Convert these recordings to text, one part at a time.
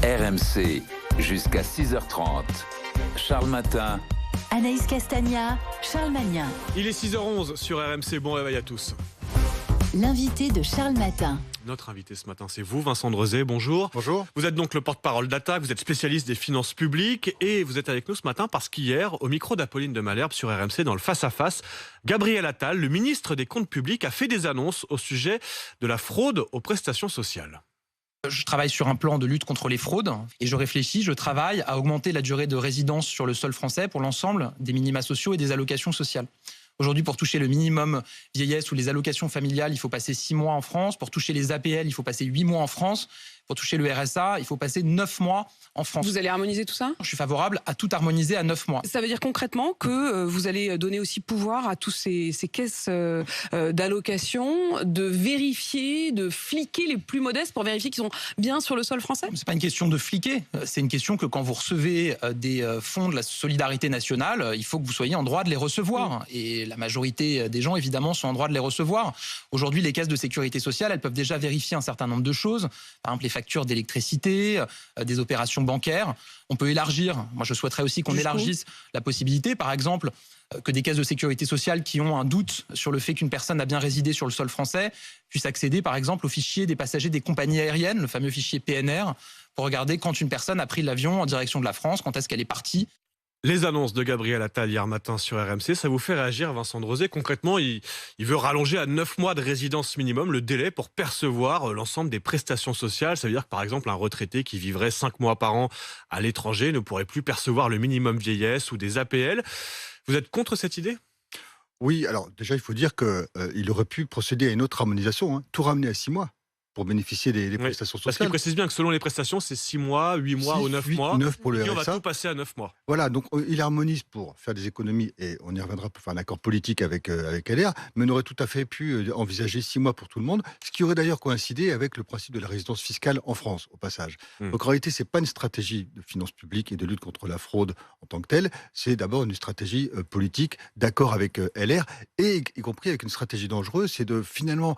RMC, jusqu'à 6h30. Charles Matin. Anaïs Castagna, Charles Magnin. Il est 6h11 sur RMC, bon réveil à tous. L'invité de Charles Matin. Notre invité ce matin, c'est vous, Vincent Drezé, bonjour. Bonjour. Vous êtes donc le porte-parole d'Attaque, vous êtes spécialiste des finances publiques et vous êtes avec nous ce matin parce qu'hier, au micro d'Apolline de Malherbe sur RMC, dans le face-à-face, Gabriel Attal, le ministre des Comptes publics, a fait des annonces au sujet de la fraude aux prestations sociales. Je travaille sur un plan de lutte contre les fraudes et je travaille à augmenter la durée de résidence sur le sol français pour l'ensemble des minima sociaux et des allocations sociales. Aujourd'hui, pour toucher le minimum vieillesse ou les allocations familiales, il faut passer 6 mois en France. Pour toucher les APL, il faut passer 8 mois en France. Pour toucher le RSA, il faut passer 9 mois en France. Vous allez harmoniser tout ça ? Je suis favorable à tout harmoniser à 9 mois. Ça veut dire concrètement que vous allez donner aussi pouvoir à tous ces caisses d'allocation de vérifier, de fliquer les plus modestes pour vérifier qu'ils sont bien sur le sol français ? C'est pas une question de fliquer, c'est une question que quand vous recevez des fonds de la solidarité nationale, il faut que vous soyez en droit de les recevoir. Et la majorité des gens, évidemment, sont en droit de les recevoir. Aujourd'hui, les caisses de sécurité sociale, elles peuvent déjà vérifier un certain nombre de choses. Par exemple, les factures d'électricité, des opérations bancaires. On peut élargir. Moi, je souhaiterais aussi qu'on élargisse la possibilité, par exemple, que des caisses de sécurité sociale qui ont un doute sur le fait qu'une personne a bien résidé sur le sol français puissent accéder, par exemple, au fichier des passagers des compagnies aériennes, le fameux fichier PNR, pour regarder quand une personne a pris l'avion en direction de la France, quand est-ce qu'elle est partie. Les annonces de Gabriel Attal hier matin sur RMC, ça vous fait réagir, Vincent Drezé? Concrètement, il veut rallonger à 9 mois de résidence minimum le délai pour percevoir l'ensemble des prestations sociales. Ça veut dire que, par exemple, un retraité qui vivrait 5 mois par an à l'étranger ne pourrait plus percevoir le minimum vieillesse ou des APL. Vous êtes contre cette idée ? Oui, alors déjà, il faut dire qu'il aurait pu procéder à une autre harmonisation, tout ramener à 6 mois pour bénéficier des prestations sociales. Parce qu'il précise bien que selon les prestations, c'est 6 mois, 8 mois ou 9 mois. 9 pour le et RSA. on va tout passer à 9 mois. Voilà, donc il harmonise pour faire des économies, et on y reviendra pour faire un accord politique avec LR, mais on aurait tout à fait pu envisager 6 mois pour tout le monde, ce qui aurait d'ailleurs coïncidé avec le principe de la résidence fiscale en France, au passage. Donc en réalité, c'est pas une stratégie de finances publiques et de lutte contre la fraude en tant que telle, c'est d'abord une stratégie politique, d'accord avec LR, et y compris avec une stratégie dangereuse, c'est de finalement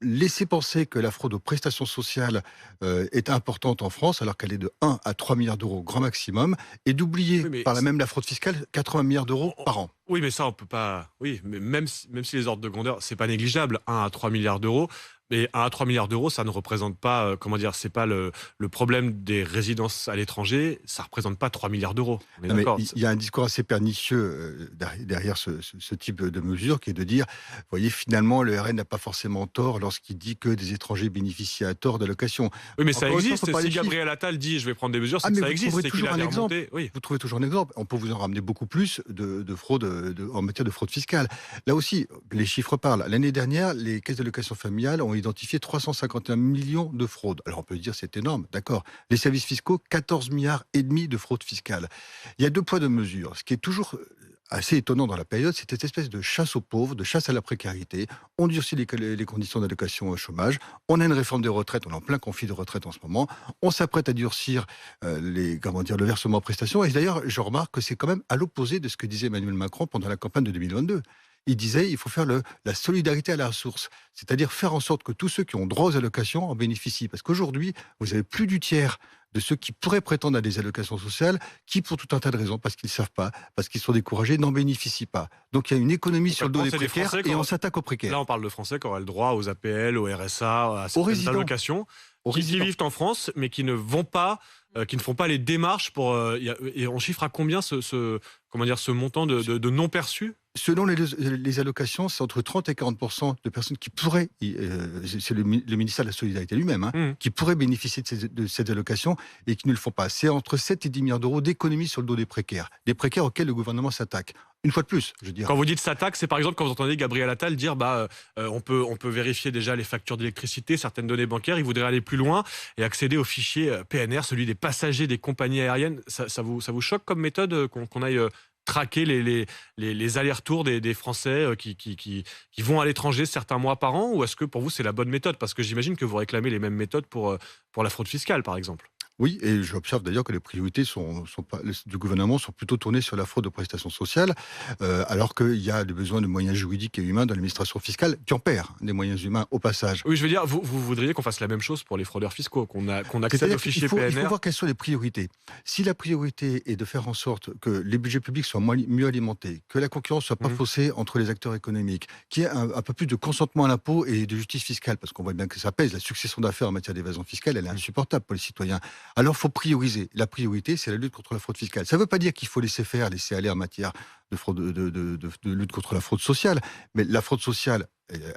laisser penser que la fraude aux prestations sociales est importante en France, alors qu'elle est de 1 à 3 milliards d'euros grand maximum, et d'oublier par là même la fraude fiscale, 80 milliards d'euros par an. Oui, mais ça, on peut pas. Oui, mais même si les ordres de grandeur, c'est pas négligeable, 1 à 3 milliards d'euros. Mais 1 à 3 milliards d'euros, ça ne représente pas, c'est pas le problème des résidences à l'étranger, ça ne représente pas 3 milliards d'euros. Il y a un discours assez pernicieux derrière ce type de mesure, qui est de dire, vous voyez, finalement, le RN n'a pas forcément tort lorsqu'il dit que des étrangers bénéficient à tort d'allocations. Oui, mais ça existe. Si Gabriel Attal dit, je vais prendre des mesures, c'est que ça existe. Vous trouvez toujours un exemple. Oui. Vous trouvez toujours un exemple. On peut vous en ramener beaucoup plus de fraude en matière de fraude fiscale. Là aussi, les chiffres parlent. L'année dernière, les caisses d'allocation familiale ont identifié 351 millions de fraudes. Alors on peut dire c'est énorme, d'accord. Les services fiscaux, 14 milliards et demi de fraude fiscale. Il y a 2 poids 2 mesures. Ce qui est toujours assez étonnant dans la période, c'est cette espèce de chasse aux pauvres, de chasse à la précarité. On durcit les conditions d'allocation au chômage. On a une réforme des retraites, on est en plein conflit de retraite en ce moment. On s'apprête à durcir le versement en prestations. Et d'ailleurs, je remarque que c'est quand même à l'opposé de ce que disait Emmanuel Macron pendant la campagne de 2022. Il disait il faut faire la solidarité à la source, c'est-à-dire faire en sorte que tous ceux qui ont droit aux allocations en bénéficient. Parce qu'aujourd'hui, vous avez plus du tiers de ceux qui pourraient prétendre à des allocations sociales, qui pour tout un tas de raisons, parce qu'ils ne savent pas, parce qu'ils sont découragés, n'en bénéficient pas. Donc il y a une économie sur le dos des précaires et on s'attaque aux précaires. Là, on parle de Français qui auraient le droit aux APL, au RSA, à certaines allocations, qui vivent en France, mais qui ne vont pas, qui ne font pas les démarches pour. Et on chiffre à combien ce montant de non perçus? Selon les allocations, c'est entre 30 et 40% de personnes qui pourraient, c'est le ministère de la Solidarité lui-même, qui pourraient bénéficier de ces allocations et qui ne le font pas. C'est entre 7 et 10 milliards d'euros d'économies sur le dos des précaires auxquels le gouvernement s'attaque. Une fois de plus, je veux dire. Quand vous dites s'attaque, c'est par exemple quand vous entendez Gabriel Attal dire on peut vérifier déjà les factures d'électricité, certaines données bancaires, il voudrait aller plus loin et accéder au fichier PNR, celui des passagers des compagnies aériennes. Ça vous choque comme méthode qu'on aille traquer les allers-retours des Français qui vont à l'étranger certains mois par an, ou est-ce que pour vous c'est la bonne méthode? Parce que j'imagine que vous réclamez les mêmes méthodes pour la fraude fiscale, par exemple. Oui, et j'observe d'ailleurs que les priorités du gouvernement sont plutôt tournées sur la fraude aux prestations sociales, alors qu'il y a des besoins de moyens juridiques et humains dans l'administration fiscale qui en perd des moyens humains au passage. Oui, je veux dire, vous voudriez qu'on fasse la même chose pour les fraudeurs fiscaux, qu'on accède C'est-à-dire au fichier qu'il faut PNR. voir quelles sont les priorités. Si la priorité est de faire en sorte que les budgets publics soient mieux alimentés, que la concurrence soit pas faussée entre les acteurs économiques, qu'il y ait un peu plus de consentement à l'impôt et de justice fiscale, parce qu'on voit bien que ça pèse, la succession d'affaires en matière d'évasion fiscale, elle est insupportable pour les citoyens. Alors, il faut prioriser. La priorité, c'est la lutte contre la fraude fiscale. Ça ne veut pas dire qu'il faut laisser faire, laisser aller en matière de lutte contre la fraude sociale, mais la fraude sociale,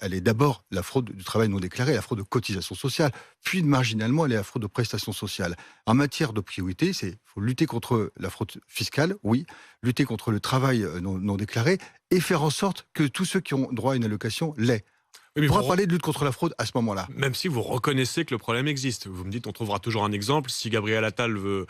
elle est d'abord la fraude du travail non déclaré, la fraude de cotisation sociale, puis marginalement, elle est la fraude de prestations sociales. En matière de priorité, il faut lutter contre la fraude fiscale, oui, lutter contre le travail non déclaré, et faire en sorte que tous ceux qui ont droit à une allocation l'aient. Oui, On pourra parler de lutte contre la fraude à ce moment-là. Même si vous reconnaissez que le problème existe. Vous me dites, on trouvera toujours un exemple. Si Gabriel Attal veut,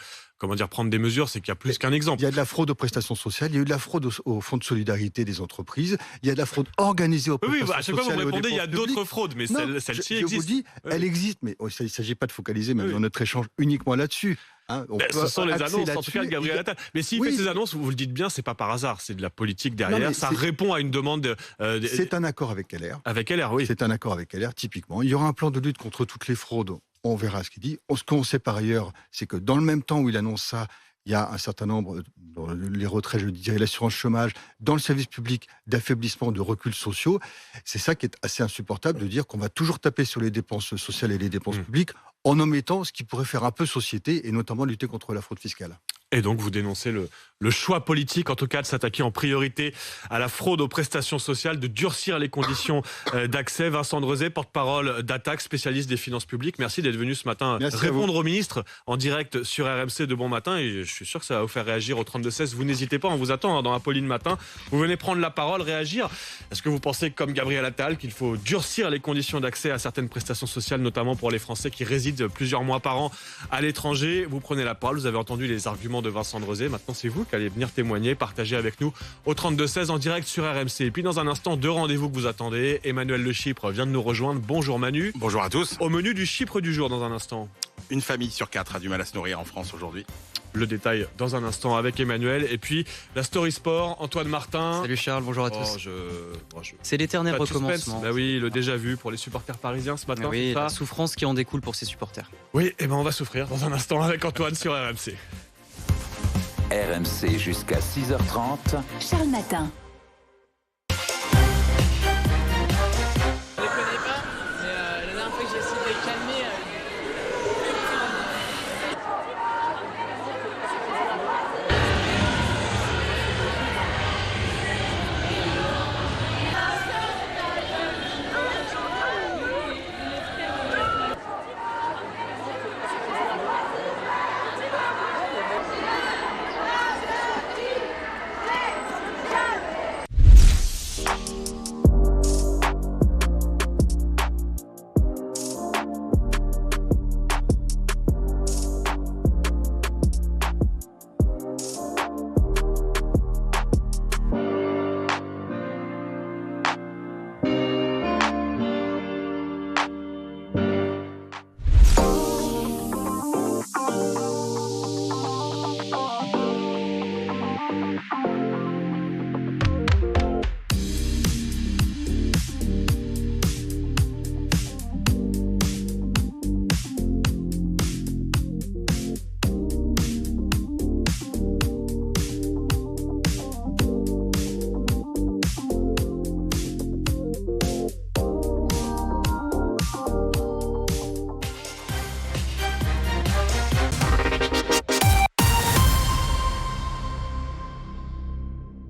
prendre des mesures, c'est qu'il y a plus qu'un exemple. Il y a de la fraude aux prestations sociales, il y a eu de la fraude au fonds de solidarité des entreprises, il y a de la fraude organisée aux prestations sociales. À chaque fois vous me répondez, il y a d'autres fraudes, mais celle-ci existe. Je vous dis, elle existe, mais il ne s'agit pas de focaliser même dans notre échange uniquement là-dessus. Ce sont les annonces, en tout cas, de Gabriel Attal. Mais s'il fait ces annonces, vous le dites bien, c'est pas par hasard, c'est de la politique derrière. Ça répond à une demande. C'est un accord avec LR. Avec LR, oui. C'est un accord avec LR, typiquement. Il y aura un plan de lutte contre toutes les fraudes. On verra ce qu'il dit. Ce qu'on sait par ailleurs, c'est que dans le même temps où il annonce ça, il y a un certain nombre, dans les retraits, je dirais, l'assurance chômage, dans le service public, d'affaiblissement, de reculs sociaux. C'est ça qui est assez insupportable, de dire qu'on va toujours taper sur les dépenses sociales et les dépenses publiques en omettant ce qui pourrait faire un peu société et notamment lutter contre la fraude fiscale. Et donc, vous dénoncez le choix politique, en tout cas, de s'attaquer en priorité à la fraude aux prestations sociales, de durcir les conditions d'accès. Vincent Drezet, porte-parole d'Attaque, spécialiste des finances publiques. Merci d'être venu ce matin répondre au ministre en direct sur RMC de Bon Matin. Et je suis sûr que ça va vous faire réagir au 32-16. Vous n'hésitez pas, on vous attend dans Apolline Matin. Vous venez prendre la parole, réagir. Est-ce que vous pensez, comme Gabriel Attal, qu'il faut durcir les conditions d'accès à certaines prestations sociales, notamment pour les Français qui résident plusieurs mois par an à l'étranger? Vous prenez la parole, vous avez entendu les arguments de Vincent Drezet. Maintenant, c'est vous qui allez venir témoigner, partager avec nous au 32-16 en direct sur RMC. Et puis, dans un instant, 2 rendez-vous que vous attendez. Emmanuel Le Chypre vient de nous rejoindre. Bonjour Manu. Bonjour à tous. Au menu du Chypre du jour, dans un instant. Une famille sur 4 a du mal à se nourrir en France aujourd'hui. Le détail dans un instant avec Emmanuel. Et puis, la Story Sport, Antoine Martin. Salut Charles, bonjour à tous. C'est l'éternel recommencement. Bah oui, le déjà vu pour les supporters parisiens ce matin. Oui, la souffrance qui en découle pour ses supporters. Oui, et on va souffrir dans un instant avec Antoine sur RMC. RMC jusqu'à 6h30. Charles Matin.